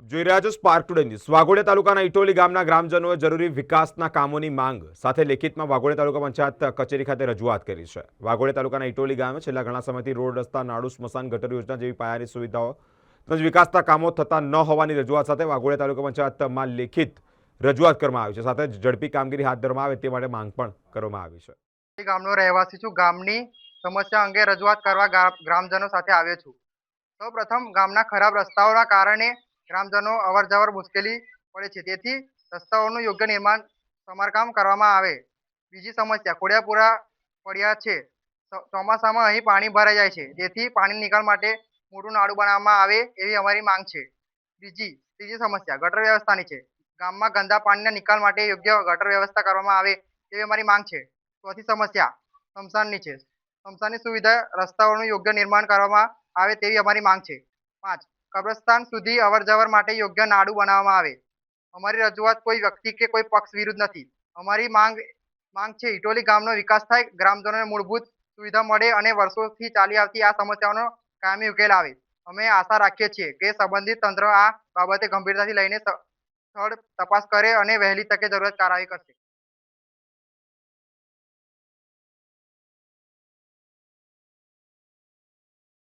આપ જોઈ રહ્યા છો સ્પાર્ક ટુડે ન્યૂઝ। વાઘોડિયા તાલુકાના ઇટોલી ગામના ગ્રામજનોએ જરૂરી વિકાસના કામોની માંગ સાથે લેખિતમાં વાઘોડિયા તાલુકા પંચાયત કચેરી ખાતે રજૂઆત કરી છે। વાઘોડિયા તાલુકાના ઇટોલી ગામે છેલ્લા ઘણા સમયથી રોડ, રસ્તા, નાળું, સ્મશાન, ગટર યોજના જેવી પાયાની સુવિધાઓ તેમજ વિકાસના કામો થતા ન હોવાની રજૂઆત સાથે વાઘોડિયા તાલુકા પંચાયતમાં લેખિત રજૂઆત કરવામાં આવી છે। સાથે ઝડપી કામગીરી હાથ ધરવામાં આવે તે માટે માંગ પણ કરવામાં આવી છે। ગામનો રહેવાસી છું। ગામની સમસ્યા અંગે રજૂઆત કરવા ગ્રામજનો સાથે આવ્યો છું। સૌપ્રથમ ગામના ખરાબ રસ્તાઓના કારણે ગ્રામજનો અવરજવર મુશ્કેલી પડે છે, તેથી રસ્તાઓનું યોગ્ય નિર્માણ સમારકામ કરવામાં આવે। બીજી સમસ્યા ખોડિયાપુરા પડ્યા છે। ચોમાસામાં અહીં પાણી ભરાઈ જાય છે, જેથી પાણી નિકાલ માટે મોટું નાળું બનાવવામાં આવે એવી અમારી માંગ છે। ત્રીજી સમસ્યા ગટર વ્યવસ્થાની છે। ગામમાં ગંદા પાણીના નિકાલ માટે યોગ્ય ગટર વ્યવસ્થા કરવામાં આવે એવી અમારી માંગ છે। ચોથી સમસ્યા સ્મશાનની છે। સ્મશાનની સુવિધા રસ્તાઓનું યોગ્ય નિર્માણ કરવામાં આવે તેવી અમારી માંગ છે। 5 કબ્રસ્તાન સુધી અવરજવર માટે યોગ્ય નાળું બનાવવામાં આવે। અમારી રજૂઆત કોઈ વ્યક્તિ કે કોઈ પક્ષ વિરુદ્ધ નથી। અમારી માંગ છે ઇટોલી ગામનો વિકાસ થાય, ગ્રામજનોને મૂળભૂત સુવિધા મળે અને વર્ષોથી ચાલી આવતી આ સમસ્યાઓનો કાયમી ઉકેલ આવે। અમે આશા રાખીએ છીએ કે સંબંધિત તંત્ર આ બાબતે ગંભીરતાથી લઈને સ્થળ તપાસ કરે અને વહેલી તકે જરૂરત કાર્યવાહી કરશે।